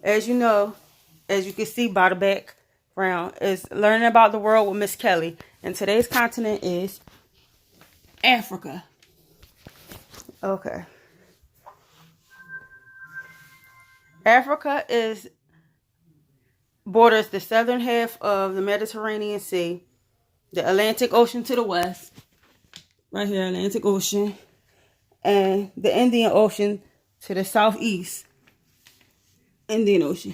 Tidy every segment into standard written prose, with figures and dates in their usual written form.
As you know, as you can see by the background, is Learning About the World with Miss Kelly. And today's continent is Africa. Okay. Africa borders the southern half of the Mediterranean Sea, the Atlantic Ocean to the west, right here, Atlantic Ocean, and the Indian Ocean to the southeast, Indian Ocean.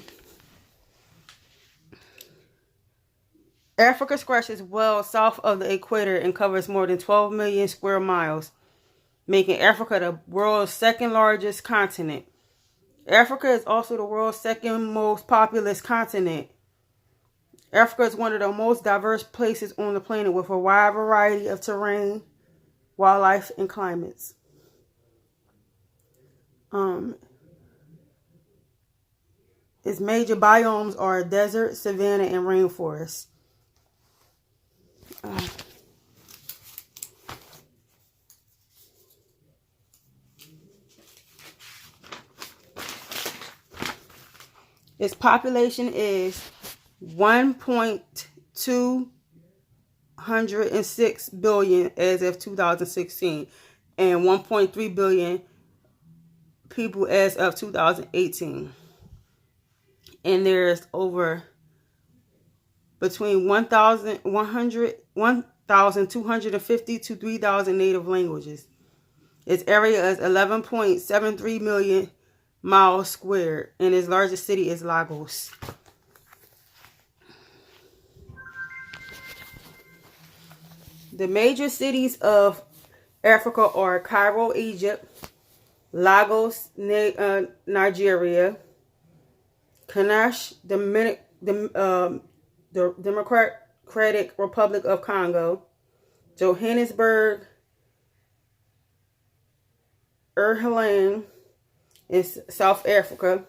Africa stretches well south of the equator and covers more than 12 million square miles, making Africa the world's second largest continent. Africa is also the world's second most populous continent. Africa is one of the most diverse places on the planet with a wide variety of terrain, wildlife, and climates. Its major biomes are desert, savanna, and rainforest. Its population is 1.206 billion as of 2016 and 1.3 billion people as of 2018. And there's over between 1,250 to 3,000 native languages. Its area is 11.73 million miles squared, and its largest city is Lagos. The major cities of Africa are Cairo, Egypt, Lagos, Nigeria, Kanash, the Democratic Republic of Congo, Johannesburg, Erlangen in South Africa,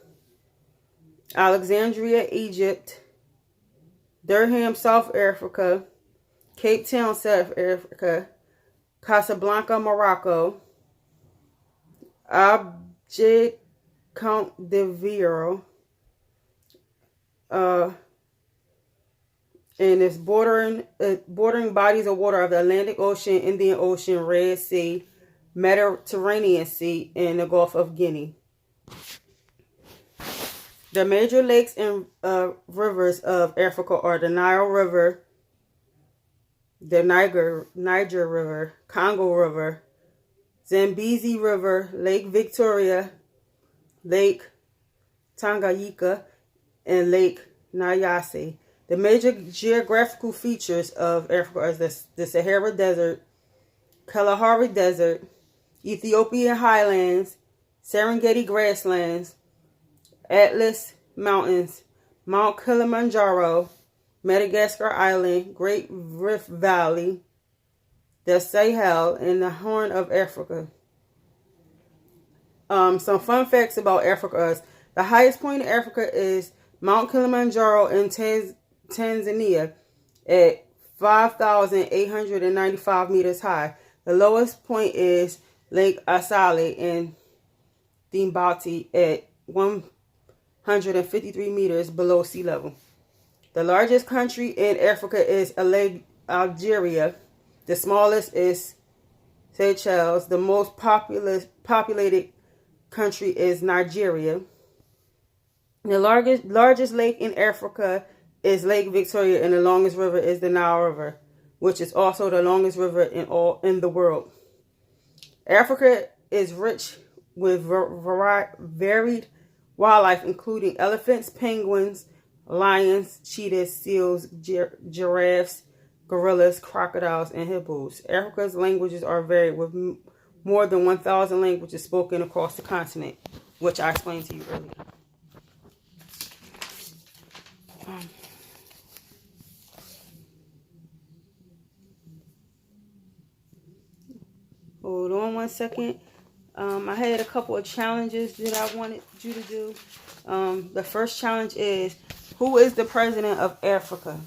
Alexandria, Egypt, Durham, South Africa, Cape Town, South Africa, Casablanca, Morocco, Abidjan, Cote d'Ivoire, and its bordering bodies of water of the Atlantic Ocean, Indian Ocean, Red Sea, Mediterranean Sea, and the Gulf of Guinea. The major lakes and rivers of Africa are the Nile River, the Niger River, Congo River, Zambezi River, Lake Victoria, Lake Tanganyika, and Lake Nyasa. The major geographical features of Africa are the Sahara Desert, Kalahari Desert, Ethiopian Highlands, Serengeti Grasslands, Atlas Mountains, Mount Kilimanjaro, Madagascar Island, Great Rift Valley, the Sahel, and the Horn of Africa. Some fun facts about Africa is the highest point in Africa is Mount Kilimanjaro in Tanzania at 5,895 meters high. The lowest point is Lake Asale in Djibouti at 153 meters below sea level. The largest country in Africa is Algeria. The smallest is Seychelles. The most populated country is Nigeria. The largest lake in Africa is Lake Victoria, and the longest river is the Nile River, which is also the longest river in the world. Africa is rich with varied wildlife, including elephants, penguins, lions, cheetahs, seals, giraffes, gorillas, crocodiles, and hippos. Africa's languages are varied with more than 1,000 languages spoken across the continent, which I explained to you earlier. Hold on one second. I had a couple of challenges that I wanted you to do. The first challenge is, who is the president of Africa?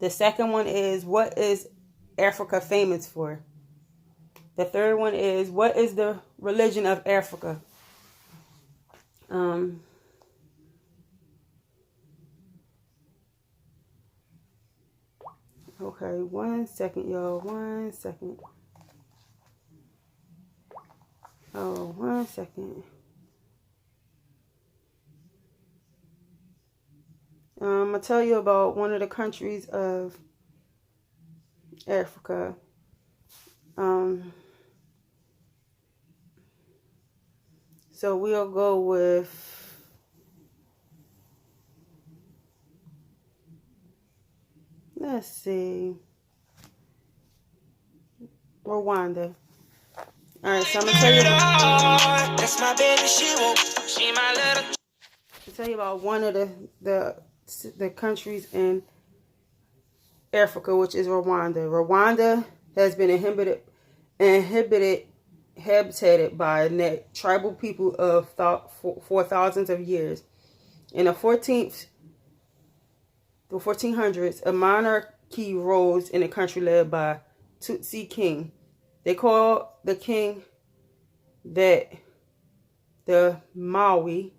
The second one is, what is Africa famous for? The third one is, what is the religion of Africa? Okay, 1 second, y'all. 1 second. Oh, 1 second. I'm going to tell you about one of the countries of Africa. So we'll go with, let's see, Rwanda. All right, so I'm going to tell you about one of the countries in Africa, which is Rwanda. Rwanda has been habitated by tribal people for thousands of years. In the 1400s, a monarchy rose in the country led by Tutsi king. They call the king that the Maui,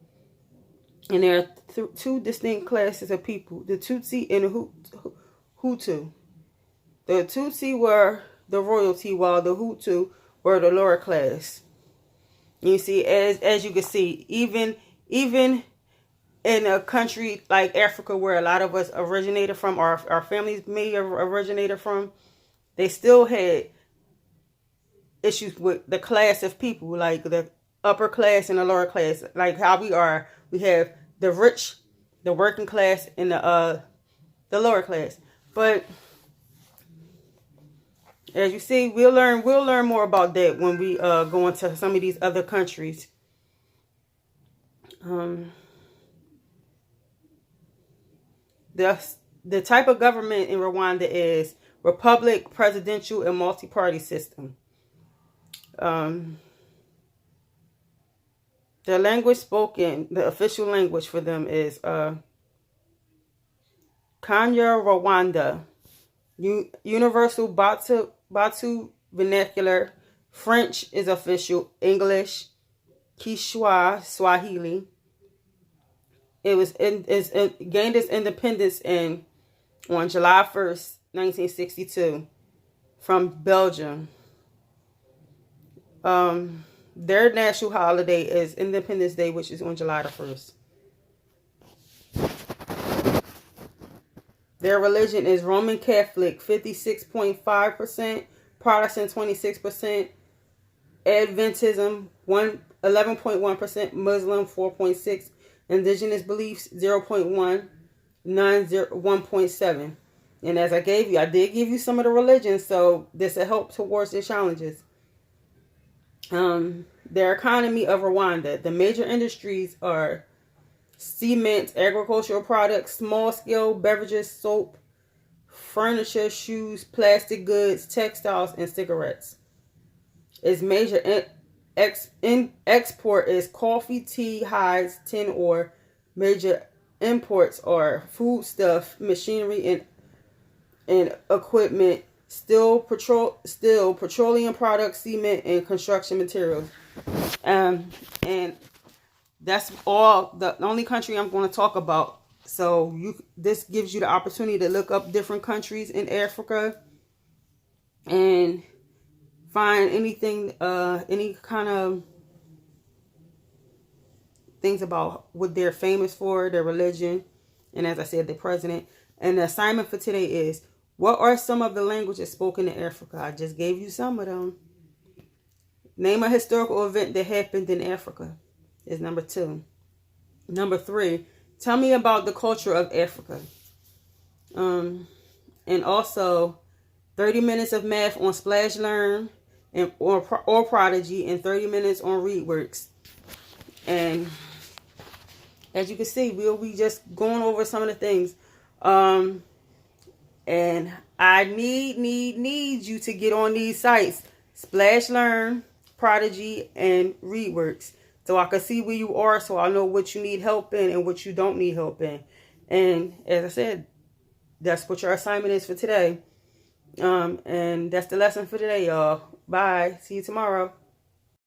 and there are two distinct classes of people, the Tutsi and the Hutu. The Tutsi were the royalty, while the Hutu were the lower class. You see, as you can see, even in a country like Africa, where a lot of us originated from, or our families may have originated from, they still had issues with the class of people, like the upper class and the lower class, like how we are. We have the rich, the working class, and the lower class. But as you see, we'll learn more about that when we go into some of these other countries. The type of government in Rwanda is republic, presidential, and multi-party system. The language spoken, the official language for them is Kanya-Rwanda, Universal Batu vernacular. French is official. English, Kishwa, Swahili. It gained its independence on July 1st, 1962, from Belgium. Their national holiday is Independence Day, which is on July the 1st. Their religion is Roman Catholic, 56.5%, Protestant, 26%, Adventism, 11.1%, Muslim, 4.6%, Indigenous beliefs, 0.1%, non-1.7%. And as I did give you some of the religions, so this will help towards the challenges. Their economy of Rwanda, the major industries are cement, agricultural products, small-scale beverages, soap, furniture, shoes, plastic goods, textiles, and cigarettes. Its major export is coffee, tea, hides, tin ore. Major imports are foodstuff, machinery, and equipment, steel, petroleum products, cement, and construction materials. And that's the only country I'm going to talk about. So this gives you the opportunity to look up different countries in Africa and find anything, any kind of things about what they're famous for, their religion, and as I said, the president. And the assignment for today is, what are some of the languages spoken in Africa? I just gave you some of them. Name a historical event that happened in Africa is number 2. Number 3, tell me about the culture of Africa. And also 30 minutes of math on Splash Learn or Prodigy, and 30 minutes on ReadWorks. And as you can see, we'll be just going over some of the things. And I need you to get on these sites, Splash Learn, Prodigy, and ReadWorks, so I can see where you are, so I know what you need help in and what you don't need help in. And as I said, that's what your assignment is for today. And that's the lesson for today, y'all. Bye. See you tomorrow.